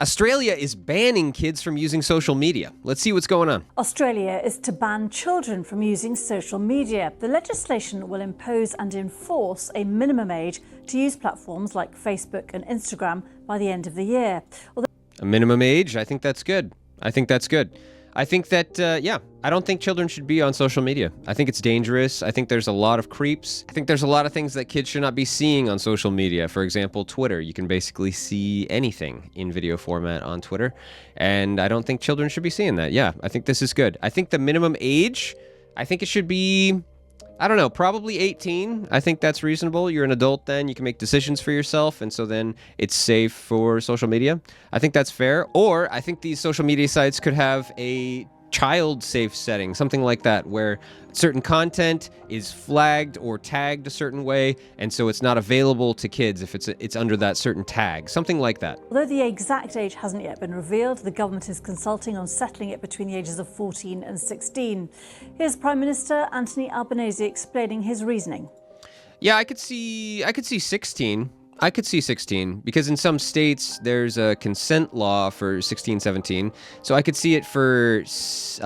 Australia is banning kids from using social media. Let's see what's going on. Australia is to ban children from using social media. The legislation will impose and enforce a minimum age to use platforms like Facebook and Instagram by the end of the year. A minimum age? I think that's good. I think that, I don't think children should be on social media. I think it's dangerous. I think there's a lot of creeps. I think there's a lot of things that kids should not be seeing on social media. For example, Twitter. You can basically see anything in video format on Twitter. And I don't think children should be seeing that. Yeah, I think this is good. I think the minimum age, I think it should be, I don't know, probably 18. I think that's reasonable. You're an adult then. You can make decisions for yourself. And so then it's safe for social media. I think that's fair. Or I think these social media sites could have a child safe setting, something like that, where certain content is flagged or tagged a certain way, and so it's not available to kids if it's under that certain tag, something like that. Although the exact age hasn't yet been revealed, the government is consulting on settling it between the ages of 14 and 16. Here's Prime Minister Anthony Albanese explaining his reasoning. Yeah, I could see 16. I could see 16 because in some states there's a consent law for 16, 17. So I could see it for, it's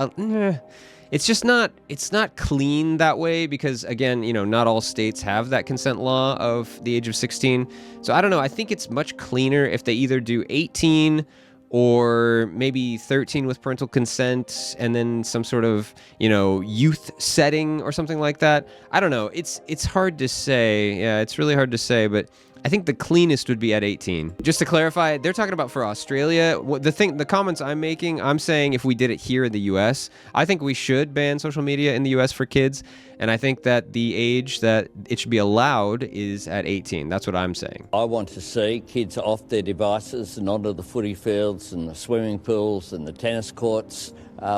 not clean that way because again, not all states have that consent law of the age of 16. So I don't know. I think it's much cleaner if they either do 18 or maybe 13 with parental consent and then some sort of, youth setting or something like that. I don't know. It's hard to say. Yeah, it's really hard to say, but I think the cleanest would be at 18. Just to clarify, they're talking about for Australia. The comments I'm making, I'm saying if we did it here in the US, I think we should ban social media in the US for kids. And I think that the age that it should be allowed is at 18. That's what I'm saying. I want to see kids off their devices and onto the footy fields and the swimming pools and the tennis courts.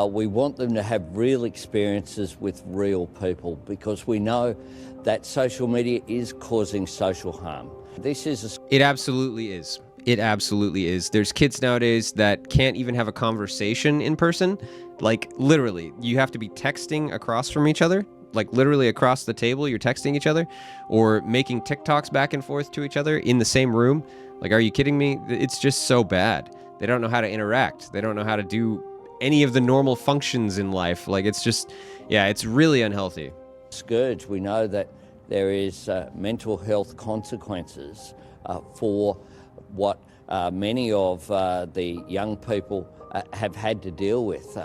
We want them to have real experiences with real people because we know that social media is causing social harm. It absolutely is. It absolutely is. There's kids nowadays that can't even have a conversation in person. Like literally, you have to be texting across from each other. Like literally across the table, you're texting each other or making TikToks back and forth to each other in the same room. Like, are you kidding me? It's just so bad. They don't know how to interact. They don't know how to do any of the normal functions in life. Like, it's just, it's really unhealthy. Scourge, we know that there is mental health consequences for what many of the young people have had to deal with.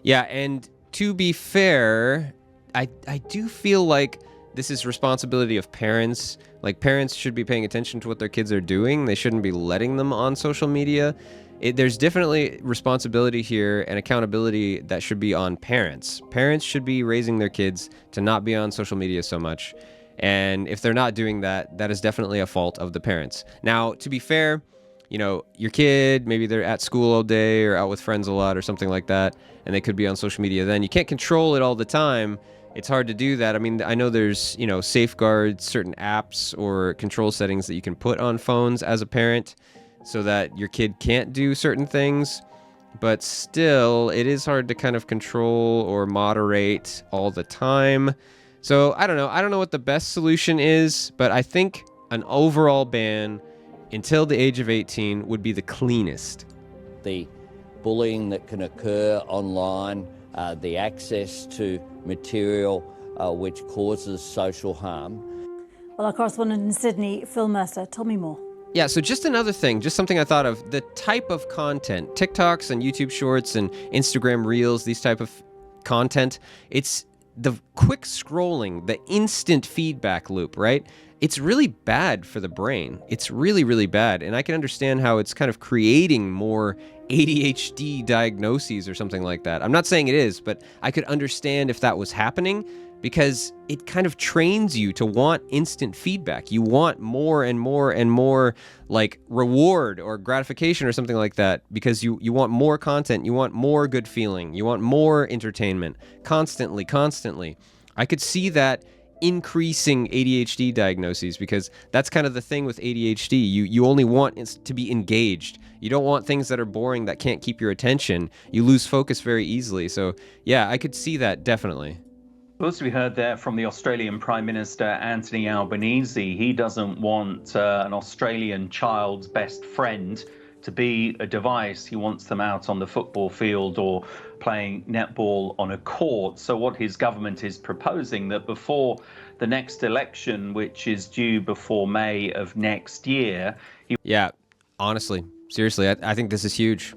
Yeah, and to be fair, I do feel like this is responsibility of parents. Like, parents should be paying attention to what their kids are doing. They shouldn't be letting them on social media. There's definitely responsibility here and accountability that should be on parents. Parents should be raising their kids to not be on social media so much. And if they're not doing that, that is definitely a fault of the parents. Now, to be fair, your kid, maybe they're at school all day or out with friends a lot or something like that, and they could be on social media then. You can't control it all the time. It's hard to do that. I mean, I know there's, safeguards, certain apps or control settings that you can put on phones as a parent so that your kid can't do certain things. But still, it is hard to kind of control or moderate all the time. So I don't know. I don't know what the best solution is, but I think an overall ban until the age of 18 would be the cleanest. The bullying that can occur online, the access to material which causes social harm. Well, our correspondent in Sydney, Phil Mercer, told me more. Yeah, so just another thing, just something I thought of, the type of content, TikToks and YouTube Shorts and Instagram Reels, these type of content, it's the quick scrolling, the instant feedback loop, right? It's really bad for the brain. It's really, really bad. And I can understand how it's kind of creating more ADHD diagnoses or something like that. I'm not saying it is, but I could understand if that was happening because it kind of trains you to want instant feedback. You want more and more and more like reward or gratification or something like that because you want more content, you want more good feeling, you want more entertainment constantly. I could see that increasing ADHD diagnoses because that's kind of the thing with ADHD. You only want it to be engaged. You don't want things that are boring that can't keep your attention. You lose focus very easily. So yeah, I could see that definitely. Also, we heard there from the Australian Prime Minister Anthony Albanese. He doesn't want an Australian child's best friend to be a device. He wants them out on the football field or playing netball on a court. So what his government is proposing, that before the next election, which is due before May of next year. Yeah, honestly, seriously, I think this is huge.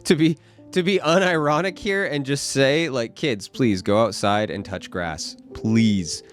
to be unironic here and just say, like, kids, please go outside and touch grass. Please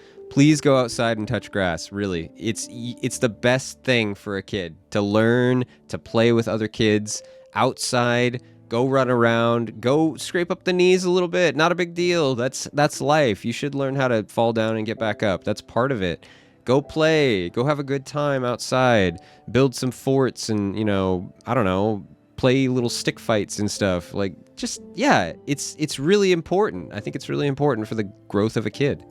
go outside and touch grass. Really, it's the best thing for a kid to learn to play with other kids outside. Go run around, go scrape up the knees a little bit. Not a big deal. That's life. You should learn how to fall down and get back up. That's part of it. Go play, go have a good time outside, build some forts and, I don't know, play little stick fights and stuff. Like, just, yeah, it's really important. I think it's really important for the growth of a kid.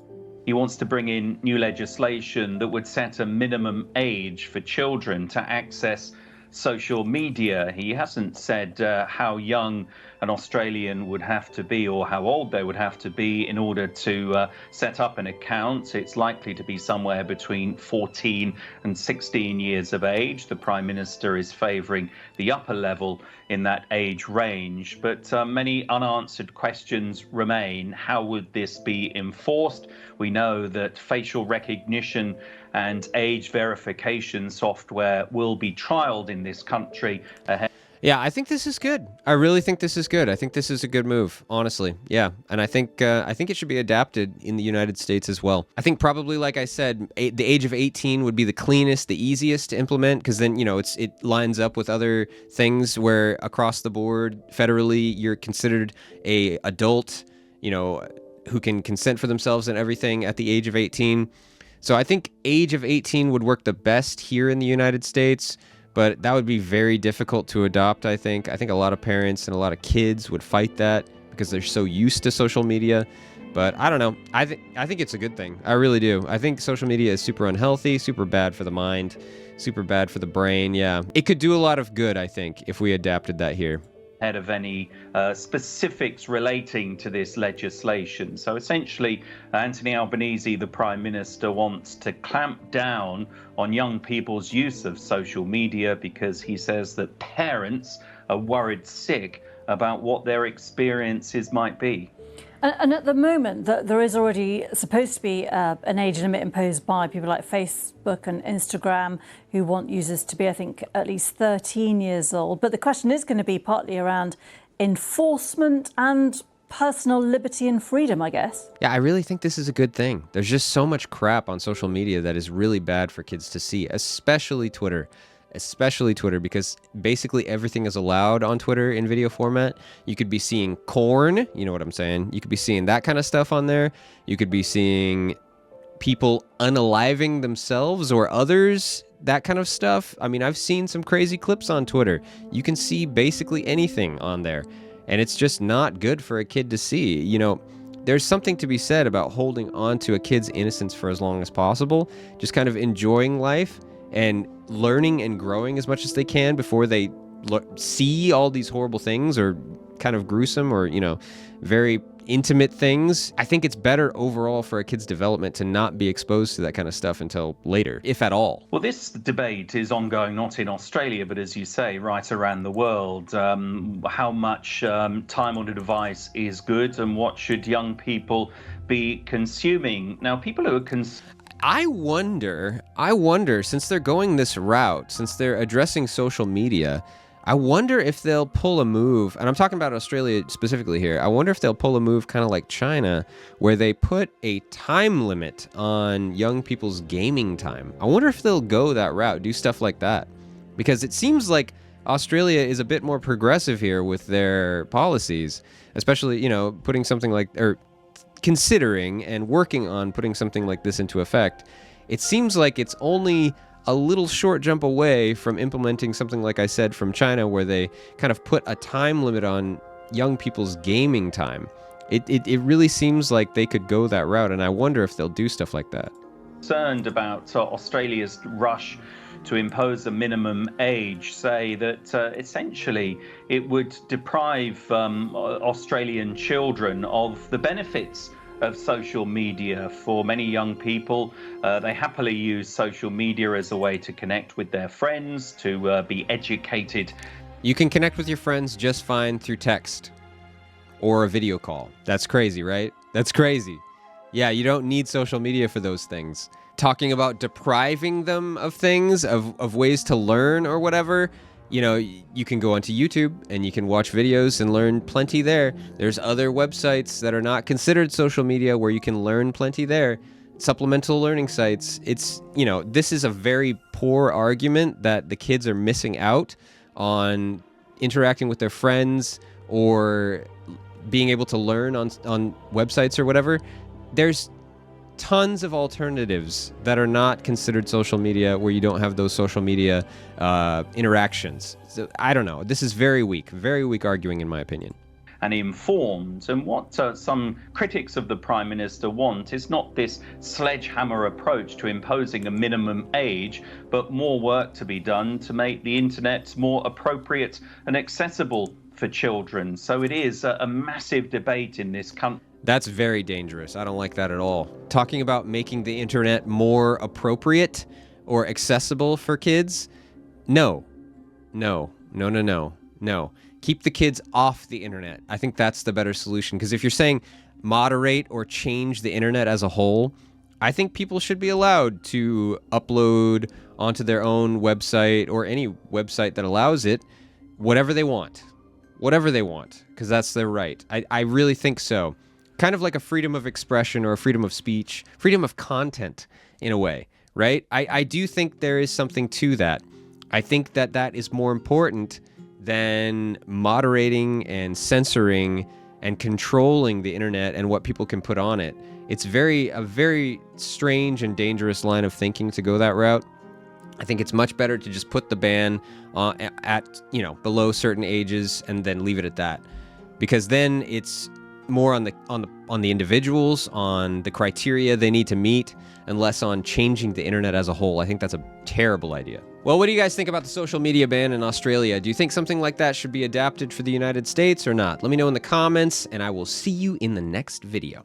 He wants to bring in new legislation that would set a minimum age for children to access social media. He hasn't said how young an Australian would have to be or how old they would have to be in order to set up an account. It's likely to be somewhere between 14 and 16 years of age. The Prime Minister is favouring the upper level in that age range, but many unanswered questions remain. How would this be enforced? We know that facial recognition and age verification software will be trialled in this country ahead. Yeah, I think this is good. I really think this is good. I think this is a good move, honestly. Yeah, and I think it should be adapted in the United States as well. I think probably, like I said, the age of 18 would be the cleanest, the easiest to implement, because then, it lines up with other things where across the board, federally, you're considered a adult, who can consent for themselves and everything at the age of 18. So I think age of 18 would work the best here in the United States. But that would be very difficult to adopt, I think. I think a lot of parents and a lot of kids would fight that because they're so used to social media. But I don't know. I think it's a good thing. I really do. I think social media is super unhealthy, super bad for the mind, super bad for the brain. Yeah. It could do a lot of good, I think, if we adapted that here. Ahead of any specifics relating to this legislation. So essentially, Anthony Albanese, the Prime Minister, wants to clamp down on young people's use of social media because he says that parents are worried sick about what their experiences might be. And at the moment, there is already supposed to be an age limit imposed by people like Facebook and Instagram, who want users to be, I think, at least 13 years old. But the question is going to be partly around enforcement and personal liberty and freedom, I guess. Yeah, I really think this is a good thing. There's just so much crap on social media that is really bad for kids to see, especially Twitter, because basically everything is allowed on Twitter in video format. You could be seeing corn, you know what I'm saying? You could be seeing that kind of stuff on there. You could be seeing people unaliving themselves or others, that kind of stuff. I mean, I've seen some crazy clips on Twitter. You can see basically anything on there, and it's just not good for a kid to see. There's something to be said about holding on to a kid's innocence for as long as possible, just kind of enjoying life and learning and growing as much as they can before they see all these horrible things or kind of gruesome or, very intimate things. I think it's better overall for a kid's development to not be exposed to that kind of stuff until later, if at all. Well, this debate is ongoing not in Australia, but as you say, right around the world. How much time on a device is good and what should young people be consuming? Now, people who are I wonder, since they're going this route, since they're addressing social media, I wonder if they'll pull a move, and I'm talking about Australia specifically here, I wonder if they'll pull a move kind of like China, where they put a time limit on young people's gaming time. I wonder if they'll go that route, do stuff like that. Because it seems like Australia is a bit more progressive here with their policies, especially, putting something like, or considering and working on putting something like this into effect. It seems like it's only a little short jump away from implementing something like I said from China, where they kind of put a time limit on young people's gaming time. It really seems like they could go that route, and I wonder if they'll do stuff like that. Concerned about Australia's rush to impose a minimum age, say that essentially it would deprive Australian children of the benefits of social media. For many young people, they happily use social media as a way to connect with their friends, to be educated. You can connect with your friends just fine through text or a video call. That's crazy, right? That's crazy. Yeah, you don't need social media for those things. Talking about depriving them of things, of ways to learn or whatever, you know, you can go onto YouTube and you can watch videos and learn plenty there. There's other websites that are not considered social media where you can learn plenty there. Supplemental learning sites. It's, you know, this is a very poor argument that the kids are missing out on interacting with their friends or being able to learn on websites or whatever. There's tons of alternatives that are not considered social media where you don't have those social media interactions. So I don't know. This is very weak arguing in my opinion. And informed. And what some critics of the Prime Minister want is not this sledgehammer approach to imposing a minimum age, but more work to be done to make the internet more appropriate and accessible for children. So it is a massive debate in this country. That's very dangerous. I don't like that at all. Talking about making the internet more appropriate or accessible for kids? No. Keep the kids off the internet. I think that's the better solution. Because if you're saying moderate or change the internet as a whole, I think people should be allowed to upload onto their own website or any website that allows it, whatever they want, because that's their right. I really think so. Kind of like a freedom of expression or a freedom of speech, freedom of content in a way, right? I do think there is something to that. I think that is more important than moderating and censoring and controlling the internet and what people can put on it. It's a very strange and dangerous line of thinking to go that route. I think it's much better to just put the ban at, you know, below certain ages and then leave it at that, because then it's more on the individuals, on the criteria they need to meet, and less on changing the internet as a whole. I think that's a terrible idea. Well, what do you guys think about the social media ban in Australia? Do you think something like that should be adapted for the United States or not? Let me know in the comments, and I will see you in the next video.